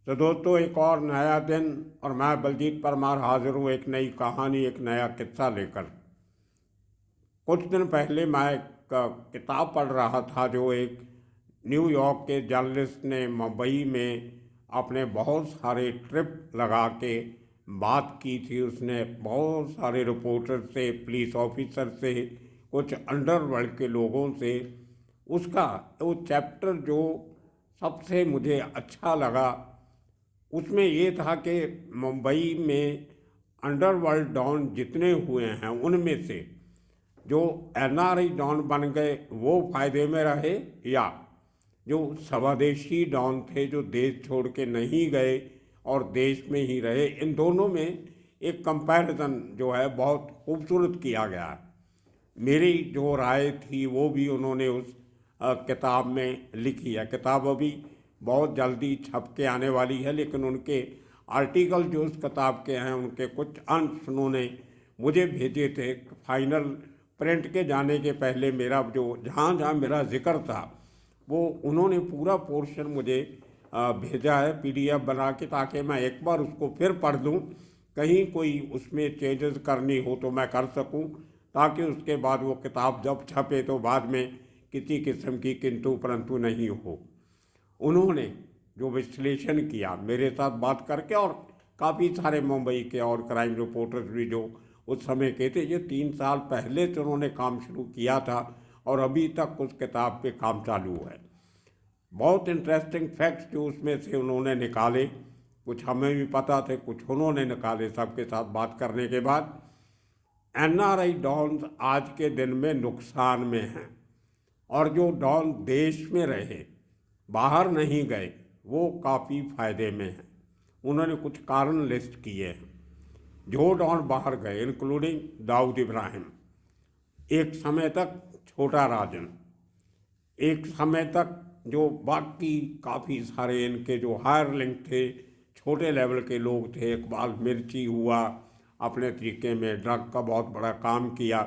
तो दोस्तों, एक और नया दिन और मैं बलजीत परमार हाजिर हूँ एक नई कहानी, एक नया किस्सा लेकर। कुछ दिन पहले मैं एक किताब पढ़ रहा था जो एक न्यूयॉर्क के जर्नलिस्ट ने मुंबई में अपने बहुत सारे ट्रिप लगा के बात की थी। उसने बहुत सारे रिपोर्टर से, पुलिस ऑफिसर से, कुछ अंडरवर्ल्ड के लोगों से। उसका वो चैप्टर जो सबसे मुझे अच्छा लगा उसमें ये था कि मुंबई में अंडरवर्ल्ड डॉन जितने हुए हैं उनमें से जो एनआरआई डॉन बन गए वो फायदे में रहे, या जो स्वदेशी डॉन थे जो देश छोड़ के नहीं गए और देश में ही रहे। इन दोनों में एक कंपैरिजन जो है बहुत खूबसूरत किया गया है। मेरी जो राय थी वो भी उन्होंने उस किताब में लिखी है। किताब अभी बहुत जल्दी छप के आने वाली है, लेकिन उनके आर्टिकल जो उस किताब के हैं उनके कुछ अंश उन्होंने मुझे भेजे थे। फाइनल प्रिंट के जाने के पहले मेरा जो जहाँ जहाँ मेरा जिक्र था वो उन्होंने पूरा पोर्शन मुझे भेजा है पीडीएफ बना के, ताकि मैं एक बार उसको फिर पढ़ लूँ। कहीं कोई उसमें चेंजेस करनी हो तो मैं कर सकूँ, ताकि उसके बाद वो किताब जब छपे तो बाद में किसी किस्म की किंतु परंतु नहीं हो। उन्होंने जो विश्लेषण किया मेरे साथ बात करके, और काफ़ी सारे मुंबई के और क्राइम रिपोर्टर्स भी जो उस समय के थे, ये 3 साल पहले से उन्होंने काम शुरू किया था और अभी तक उस किताब पे काम चालू है। बहुत इंटरेस्टिंग फैक्ट्स जो उसमें से उन्होंने निकाले, कुछ हमें भी पता थे, कुछ उन्होंने निकाले। सबके साथ बात करने के बाद एनआरआई डॉन्स आज के दिन में नुकसान में हैं, और जो डॉन देश में रहे, बाहर नहीं गए, वो काफ़ी फायदे में हैं। उन्होंने कुछ कारण लिस्ट किए हैं। जो डॉन बाहर गए, इंक्लूडिंग दाऊद इब्राहिम, एक समय तक छोटा राजन, एक समय तक जो बाकी काफ़ी सारे इनके जो हायर लिंक थे, छोटे लेवल के लोग थे। इकबाल मिर्ची हुआ, अपने तरीके में ड्रग का बहुत बड़ा काम किया,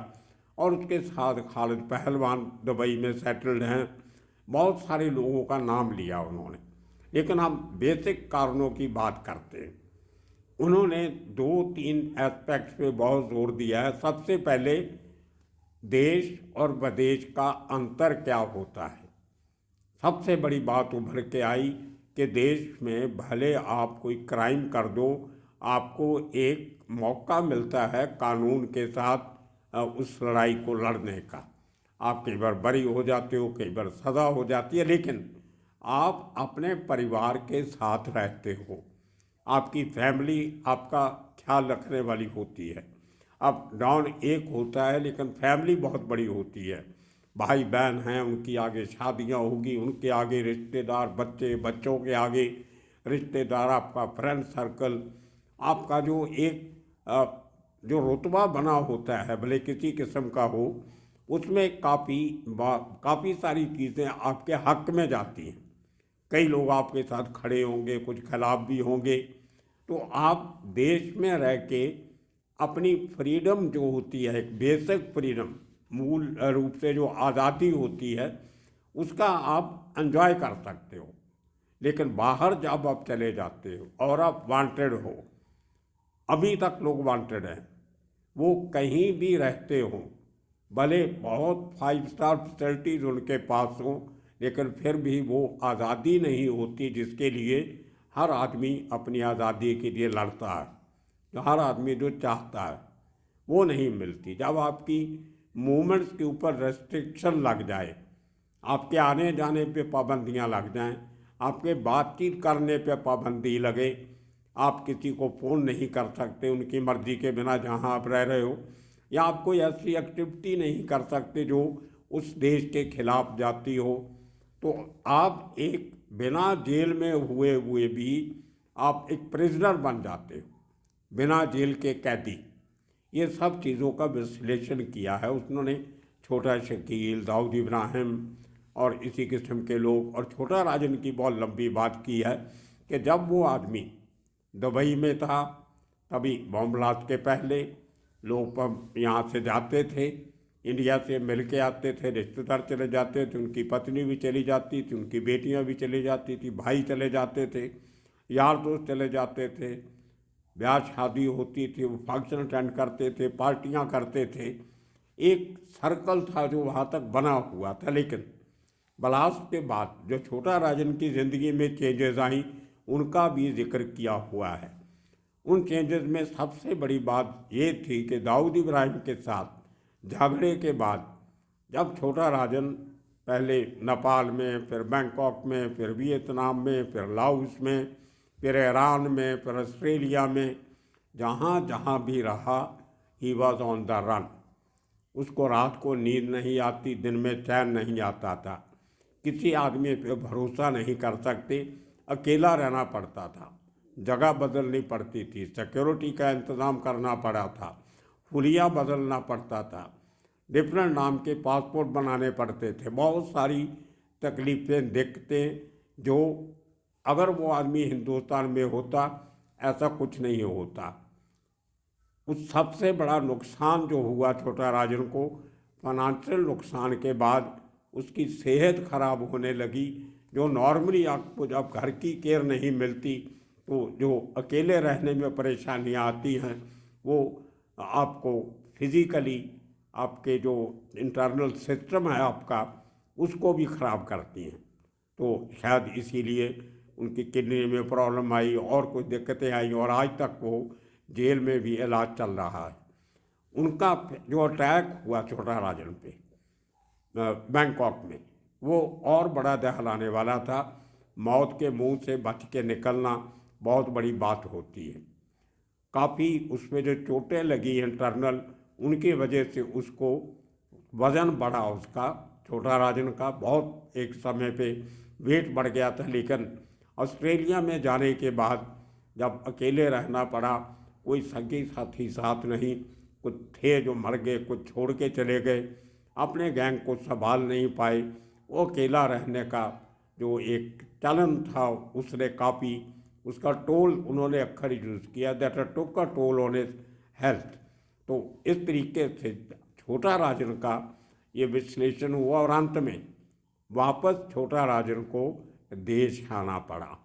और उसके साथ खालिद पहलवान दुबई में सेटल्ड हैं। बहुत सारे लोगों का नाम लिया उन्होंने, लेकिन हम बेसिक कारणों की बात करते हैं। उन्होंने 2-3 एस्पेक्ट्स पे बहुत जोर दिया है। सबसे पहले, देश और विदेश का अंतर क्या होता है। सबसे बड़ी बात उभर के आई कि देश में भले आप कोई क्राइम कर दो, आपको एक मौका मिलता है कानून के साथ उस लड़ाई को लड़ने का। आप कई बार बरी हो जाते हो, कई बार सज़ा हो जाती है, लेकिन आप अपने परिवार के साथ रहते हो। आपकी फैमिली आपका ख्याल रखने वाली होती है। अब डॉन एक होता है लेकिन फैमिली बहुत बड़ी होती है। भाई बहन हैं, उनकी आगे शादियां होगी, उनके आगे रिश्तेदार, बच्चे, बच्चों के आगे रिश्तेदार, आपका फ्रेंड सर्कल, आपका जो एक जो रुतबा बना होता है, भले किसी किस्म का हो, उसमें काफ़ी सारी चीज़ें आपके हक में जाती हैं। कई लोग आपके साथ खड़े होंगे, कुछ खिलाफ भी होंगे। तो आप देश में रह के अपनी फ्रीडम जो होती है, एक बेसिक फ्रीडम, मूल रूप से जो आज़ादी होती है, उसका आप एंजॉय कर सकते हो। लेकिन बाहर जब आप चले जाते हो और आप वांटेड हो, अभी तक लोग वांटेड हैं, वो कहीं भी रहते हों, भले बहुत 5 स्टार फैसिलिटीज़ उनके पास हों, लेकिन फिर भी वो आज़ादी नहीं होती जिसके लिए हर आदमी अपनी आज़ादी के लिए लड़ता है, जो हर आदमी जो चाहता है, वो नहीं मिलती। जब आपकी मूवमेंट्स के ऊपर रेस्ट्रिक्शन लग जाए, आपके आने जाने पे पाबंदियां लग जाएं, आपके बातचीत करने पे पाबंदी लगे, आप किसी को फ़ोन नहीं कर सकते उनकी मर्ज़ी के बिना जहां आप रह रहे हो, या आप कोई ऐसी एक्टिविटी नहीं कर सकते जो उस देश के खिलाफ जाती हो, तो आप एक बिना जेल में हुए हुए भी आप एक प्रिजनर बन जाते हो, बिना जेल के कैदी। ये सब चीज़ों का विश्लेषण किया है उन्होंने। छोटा शकील, दाऊद इब्राहिम और इसी किस्म के लोग, और छोटा राजन की बहुत लंबी बात की है कि जब वो आदमी दुबई में था, तभी बॉम्ब ब्लास्ट के पहले लोग यहाँ से जाते थे, इंडिया से मिल के आते थे, रिश्तेदार चले जाते थे, उनकी पत्नी भी चली जाती थी, उनकी बेटियाँ भी चली जाती थी, भाई चले जाते थे। यार दोस्त चले जाते थे, ब्याह शादी होती थी, वो फंक्शन अटेंड करते थे, पार्टियां करते थे। एक सर्कल था जो वहाँ तक बना हुआ था। लेकिन बलास के बाद जो छोटा राजन की ज़िंदगी में चेंजेस आई, उनका भी जिक्र किया हुआ है। उन चेंजेस में सबसे बड़ी बात ये थी कि दाऊद इब्राहिम के साथ झगड़े के बाद जब छोटा राजन पहले नेपाल में, फिर बैंकॉक में, फिर वियतनाम में, फिर लाओस में, फिर ईरान में, फिर ऑस्ट्रेलिया में, जहाँ जहाँ भी रहा, he was on the run. उसको रात को नींद नहीं आती, दिन में चैन नहीं आता था, किसी आदमी पे भरोसा नहीं कर सकते, अकेला रहना पड़ता था, जगह बदलनी पड़ती थी, सिक्योरिटी का इंतज़ाम करना पड़ा था, हुलिया बदलना पड़ता था, डिफरेंट नाम के पासपोर्ट बनाने पड़ते थे, बहुत सारी तकलीफ़ें देखते जो अगर वो आदमी हिंदुस्तान में होता ऐसा कुछ नहीं होता। उस सबसे बड़ा नुकसान जो हुआ छोटा राजन को, फाइनेंशियल नुकसान के बाद उसकी सेहत खराब होने लगी। जो नॉर्मली आपको जब घर की केयर नहीं मिलती तो जो अकेले रहने में परेशानियां आती हैं, वो आपको फिज़िकली आपके जो इंटरनल सिस्टम है आपका, उसको भी ख़राब करती हैं। तो शायद इसीलिए उनकी किडनी में प्रॉब्लम आई और कुछ दिक्कतें आई, और आज तक वो जेल में भी इलाज चल रहा है। उनका जो अटैक हुआ छोटा राजन पे बैंकॉक में, वो और बड़ा दहलाने वाला था। मौत के मुंह से बच के निकलना बहुत बड़ी बात होती है। काफ़ी उसमें जो चोटें लगी इंटरनल, उनकी वजह से उसको वज़न बढ़ा उसका, छोटा राजन का बहुत एक समय पे वेट बढ़ गया था। लेकिन ऑस्ट्रेलिया में जाने के बाद जब अकेले रहना पड़ा, कोई संगी साथी साथ नहीं, कुछ थे जो मर गए, कुछ छोड़ के चले गए, अपने गैंग को संभाल नहीं पाए, वो अकेला रहने का जो एक चलन था उसने काफ़ी उसका टोल उन्होंने अक्सर यूज़ किया, दैट टुक का टोल ऑन हिज हेल्थ। तो इस तरीके से छोटा राजन का ये विश्लेषण हुआ और अंत में वापस छोटा राजन को देश आना पड़ा,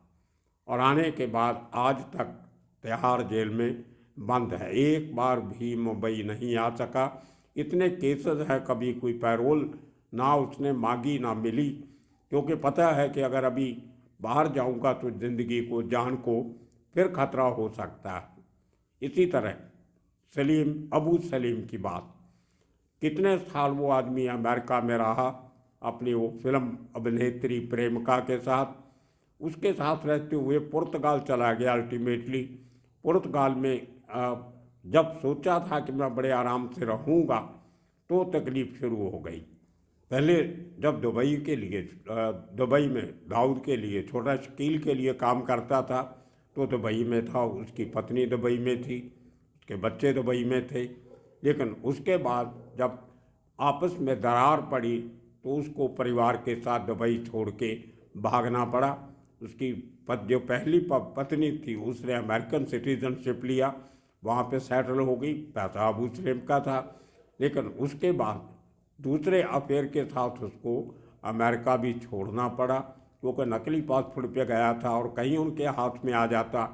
और आने के बाद आज तक तिहाड़ जेल में बंद है, एक बार भी मुंबई नहीं आ सका। इतने केसेस है, कभी कोई पैरोल ना उसने मांगी ना मिली, क्योंकि पता है कि अगर अभी बाहर जाऊंगा तो ज़िंदगी को, जान को फिर खतरा हो सकता है। इसी तरह सलीम, अबू सलीम की बात, कितने साल वो आदमी अमेरिका में रहा अपनी वो फिल्म अभिनेत्री प्रेमिका के साथ, उसके साथ रहते हुए पुर्तगाल चला गया। अल्टीमेटली पुर्तगाल में जब सोचा था कि मैं बड़े आराम से रहूँगा तो तकलीफ़ शुरू हो गई। पहले जब दुबई के लिए, दुबई में दाऊद के लिए, छोटा शकील के लिए काम करता था तो दुबई में था, उसकी पत्नी दुबई में थी, उसके बच्चे दुबई में थे। लेकिन उसके बाद जब आपस में दरार पड़ी तो उसको परिवार के साथ दुबई छोड़ के भागना पड़ा। उसकी जो पहली पत्नी थी उसने अमेरिकन सिटीजनशिप लिया, वहाँ पे सेटल हो गई, पैसा अबू सलीम का था। लेकिन उसके बाद दूसरे अफेयर के साथ उसको अमेरिका भी छोड़ना पड़ा, क्योंकि नकली पासपोर्ट पे गया था और कहीं उनके हाथ में आ जाता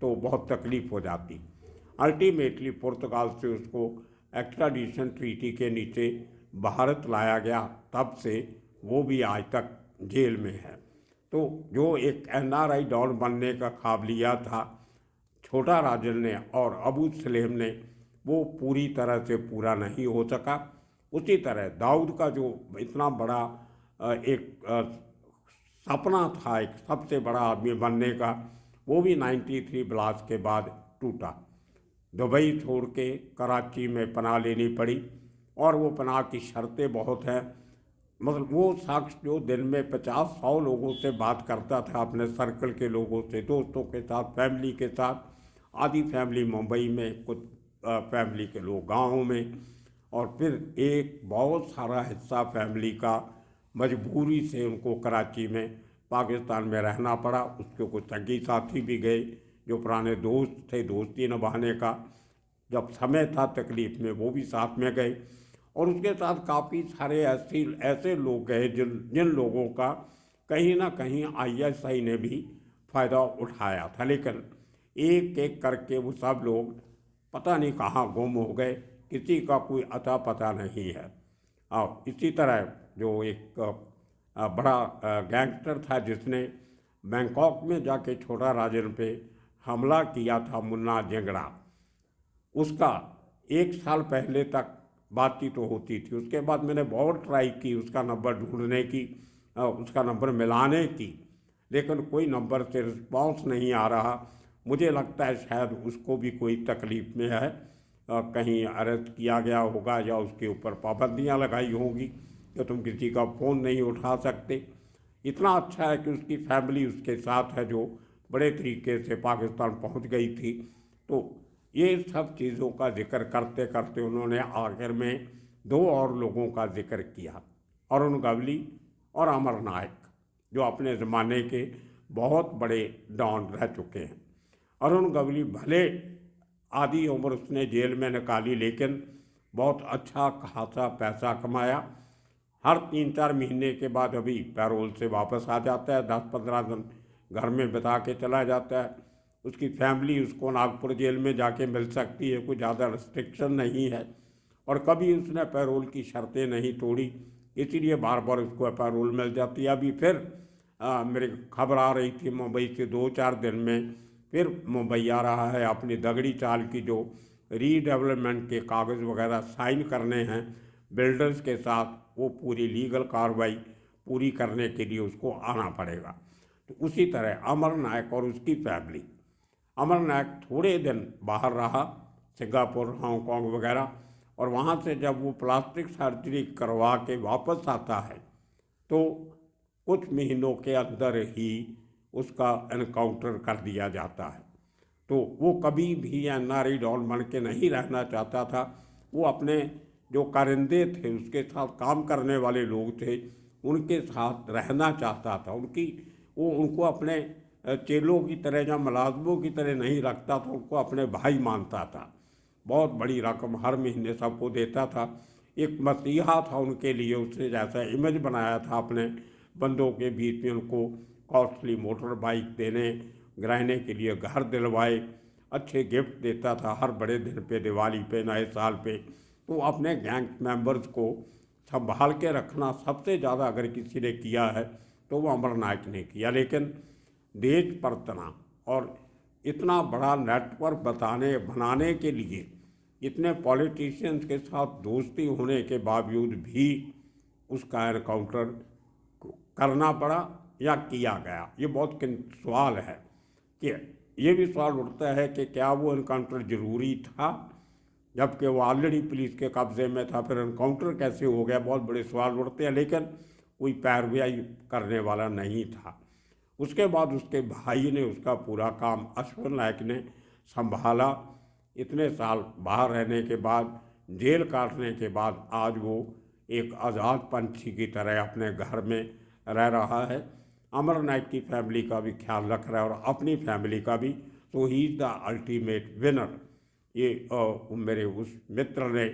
तो बहुत तकलीफ़ हो जाती। अल्टीमेटली पुर्तगाल से उसको एक्स्ट्राडिशन ट्रीटी के नीचे भारत लाया गया, तब से वो भी आज तक जेल में है। तो जो एक NRI डॉन बनने का ख्वाब लिया था छोटा राजन ने और अबू सलेम ने, वो पूरी तरह से पूरा नहीं हो सका। उसी तरह दाऊद का जो इतना बड़ा एक सपना था एक सबसे बड़ा आदमी बनने का, वो भी 93 ब्लास्ट के बाद टूटा। दुबई छोड़ के कराची में पनाह लेनी पड़ी, और वो पनाह की शर्तें बहुत हैं। मतलब वो शख्स जो दिन में 50-100 लोगों से बात करता था, अपने सर्कल के लोगों से, दोस्तों के साथ, फैमिली के साथ, आधी फैमिली मुंबई में, कुछ फैमिली के लोग गाँव में, और फिर एक बहुत सारा हिस्सा फैमिली का मजबूरी से उनको कराची में, पाकिस्तान में रहना पड़ा। उसके कुछ संगी साथी भी गए जो पुराने दोस्त थे, दोस्ती निभाने का जब समय था तकलीफ़ में वो भी साथ में गए। और उसके साथ काफ़ी सारे ऐसे लोग गए जिन लोगों का कहीं ना कहीं ISI ने भी फ़ायदा उठाया था, लेकिन एक एक करके वो सब लोग पता नहीं कहाँ गुम हो गए, किसी का कोई अता पता नहीं है। और इसी तरह जो एक बड़ा गैंगस्टर था जिसने बैंकॉक में जाके छोटा राजन पे हमला किया था, मुन्ना जेंगड़ा, उसका 1 साल पहले तक बातचीत तो होती थी। उसके बाद मैंने बहुत ट्राई की उसका नंबर ढूंढने की, उसका नंबर मिलाने की, लेकिन कोई नंबर से रिस्पॉन्स नहीं आ रहा। मुझे लगता है शायद उसको भी कोई तकलीफ़ में है, कहीं अरेस्ट किया गया होगा या उसके ऊपर पाबंदियां लगाई होंगी कि तुम किसी का फ़ोन नहीं उठा सकते। इतना अच्छा है कि उसकी फैमिली उसके साथ है, जो बड़े तरीके से पाकिस्तान पहुंच गई थी। तो ये सब चीज़ों का जिक्र करते करते उन्होंने आखिर में 2 और लोगों का जिक्र किया, अरुण गवली और अमर नायक, जो अपने ज़माने के बहुत बड़े डॉन रह चुके हैं। अरुण गवली भले आधी उम्र उसने जेल में निकाली, लेकिन बहुत अच्छा खासा पैसा कमाया। हर 3-4 महीने के बाद अभी पैरोल से वापस आ जाता है, 10-15 दिन घर में बिता के चला जाता है। उसकी फैमिली उसको नागपुर जेल में जाके मिल सकती है, कोई ज़्यादा रिस्ट्रिक्शन नहीं है, और कभी उसने पैरोल की शर्तें नहीं तोड़ी, इसीलिए बार बार उसको पैरोल मिल जाती है। अभी फिर मेरी खबर आ रही थी मुंबई से, 2-4 दिन में फिर मुंबई आ रहा है अपनी दगड़ी चाल की जो रीडेवलपमेंट के कागज़ वगैरह साइन करने हैं बिल्डर्स के साथ, वो पूरी लीगल कार्रवाई पूरी करने के लिए उसको आना पड़ेगा। तो उसी तरह अमर नायक और उसकी फैमिली, अमर नायक थोड़े दिन बाहर रहा, सिंगापुर, हांगकांग वगैरह, और वहाँ से जब वो प्लास्टिक सर्जरी करवा के वापस आता है तो कुछ महीनों के अंदर ही उसका एनकाउंटर कर दिया जाता है। तो वो कभी भी एनआरई डॉन बन के नहीं रहना चाहता था। वो अपने जो कारिंदे थे, उसके साथ काम करने वाले लोग थे, उनके साथ रहना चाहता था। वो उनको अपने चेलों की तरह या मुलाजमों की तरह नहीं रखता था, उनको अपने भाई मानता था। बहुत बड़ी रकम हर महीने सबको देता था। एक मसीहा था उनके लिए, उसने जैसा इमेज बनाया था अपने बंदों के बीच में, उनको कॉस्टली मोटर बाइक देने, गराने के लिए घर दिलवाए, अच्छे गिफ्ट देता था हर बड़े दिन पे, दिवाली पे, नए साल पे। तो अपने गैंग मेंबर्स को संभाल के रखना सबसे ज़्यादा अगर किसी ने किया है तो वो अमर नायक ने किया। लेकिन देश परतना और इतना बड़ा नेटवर्क बनाने के लिए इतने पॉलिटिशियंस के साथ दोस्ती होने के बावजूद भी उसका एनकाउंटर करना पड़ा या किया गया, ये बहुत सवाल है। कि ये भी सवाल उठता है कि क्या वो एनकाउंटर ज़रूरी था, जबकि वो ऑलरेडी पुलिस के कब्जे में था, फिर एनकाउंटर कैसे हो गया, बहुत बड़े सवाल उठते हैं। लेकिन कोई पैरवी करने वाला नहीं था। उसके बाद उसके भाई ने उसका पूरा काम, अश्विन नायक ने, संभाला। इतने साल बाहर रहने के बाद, जेल काटने के बाद, आज वो एक आज़ाद पंछी की तरह अपने घर में रह रहा है। अमर नायक की फैमिली का भी ख्याल रख रहा है और अपनी फैमिली का भी। So he is the ultimate winner. ये मेरे उस मित्र ने,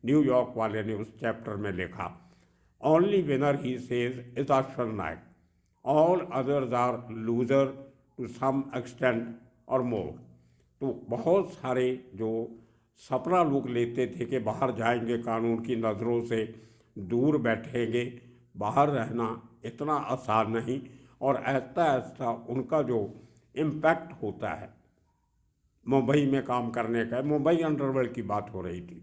न्यूयॉर्क वाले ने उस चैप्टर में लिखा, ओनली विनर ही says is Ashwin Nayak, all others are loser to some extent और मोर। तो बहुत सारे जो सपना लोग लेते थे कि बाहर जाएंगे, कानून की नज़रों से दूर बैठेंगे, बाहर रहना इतना आसान नहीं, और ऐसा ऐसा उनका जो इम्पैक्ट होता है मुंबई में काम करने का, मुंबई अंडरवर्ल्ड की बात हो रही थी,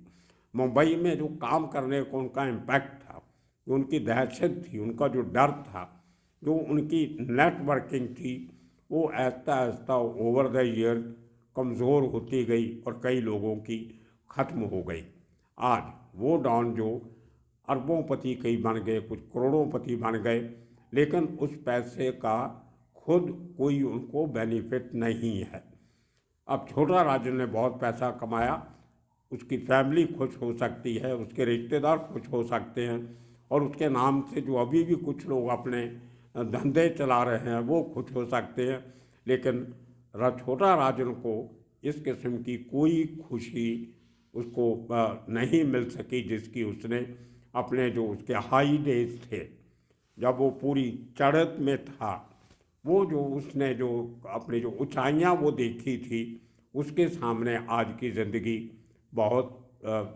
मुंबई में जो काम करने को उनका इम्पैक्ट था, जो उनकी दहशत थी, उनका जो डर था, जो उनकी नेटवर्किंग थी, वो ऐसा ऐसा ओवर द ईयर कमज़ोर होती गई और कई लोगों की ख़त्म हो गई। आज वो डॉन जो अरबोंपति कई बन गए, कुछ करोड़ोंपति बन गए, लेकिन उस पैसे का खुद कोई उनको बेनिफिट नहीं है। अब छोटा राजन ने बहुत पैसा कमाया, उसकी फैमिली खुश हो सकती है, उसके रिश्तेदार खुश हो सकते हैं, और उसके नाम से जो अभी भी कुछ लोग अपने धंधे चला रहे हैं वो खुश हो सकते हैं। लेकिन छोटा राजन को इस किस्म की कोई खुशी उसको नहीं मिल सकी जिसकी उसने अपने जो उसके हाई डेज थे, जब वो पूरी चढ़त में था, वो जो उसने जो अपनी जो ऊंचाइयां वो देखी थी, उसके सामने आज की ज़िंदगी बहुत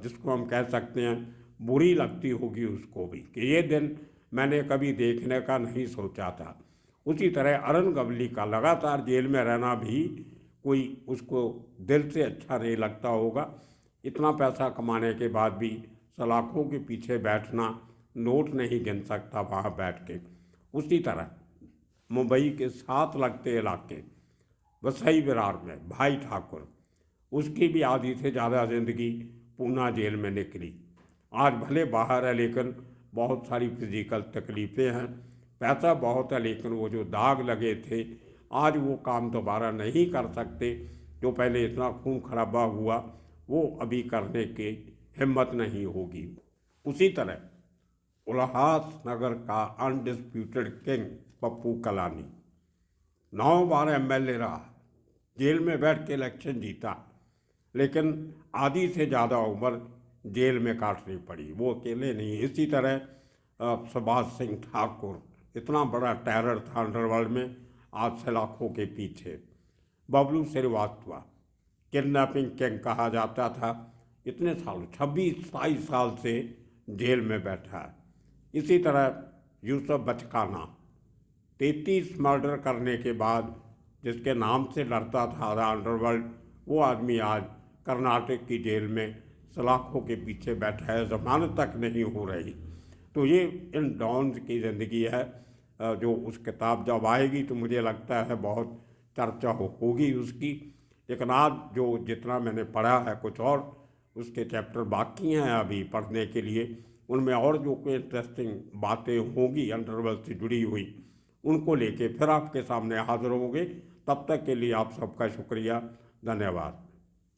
जिसको हम कह सकते हैं बुरी लगती होगी उसको भी, कि ये दिन मैंने कभी देखने का नहीं सोचा था। उसी तरह अरुण गवली का लगातार जेल में रहना भी कोई उसको दिल से अच्छा नहीं लगता होगा। इतना पैसा कमाने के बाद भी सलाखों के पीछे बैठना, नोट नहीं गिन सकता वहाँ बैठ के। उसी तरह मुंबई के साथ लगते इलाके वसई विरार में भाई ठाकुर, उसकी भी आधी से ज़्यादा ज़िंदगी पूना जेल में निकली। आज भले बाहर है लेकिन बहुत सारी फिजिकल तकलीफ़ें हैं, पैसा बहुत है लेकिन वो जो दाग लगे थे आज वो काम दोबारा नहीं कर सकते। जो पहले इतना खून खराबा हुआ वो अभी करने की हिम्मत नहीं होगी। उसी तरह उल्हासनगर का अनडिस्प्यूटेड किंग पप्पू कलानी 9 बार एमएलए रहा, जेल में बैठ के इलेक्शन जीता, लेकिन आधी से ज़्यादा उम्र जेल में काटनी पड़ी। वो अकेले नहीं, इसी तरह सुभाष सिंह ठाकुर, इतना बड़ा टेरर था अंडरवर्ल्ड में, आज सलाखों के पीछे। बबलू श्रीवास्तव किडनैपिंग किंग कहा जाता था, इतने साल 26-27 साल से जेल में बैठा है। इसी तरह यूसुफ बचकाना 33 मर्डर करने के बाद जिसके नाम से लड़ता था आधा अंडरवर्ल्ड, वो आदमी आज कर्नाटक की जेल में सलाखों के पीछे बैठा है, जमानत तक नहीं हो रही। तो ये इन डॉन्स की ज़िंदगी है। जो उस किताब जब आएगी तो मुझे लगता है बहुत चर्चा होगी उसकी। लेकिन आज जो जितना मैंने पढ़ा है, कुछ और उसके चैप्टर बाकी हैं अभी पढ़ने के लिए, उनमें और जो कोई इंटरेस्टिंग बातें होंगी अंडरवर्ल्ड से जुड़ी हुई, उनको लेके फिर आपके सामने हाजिर होंगे। तब तक के लिए आप सबका शुक्रिया, धन्यवाद।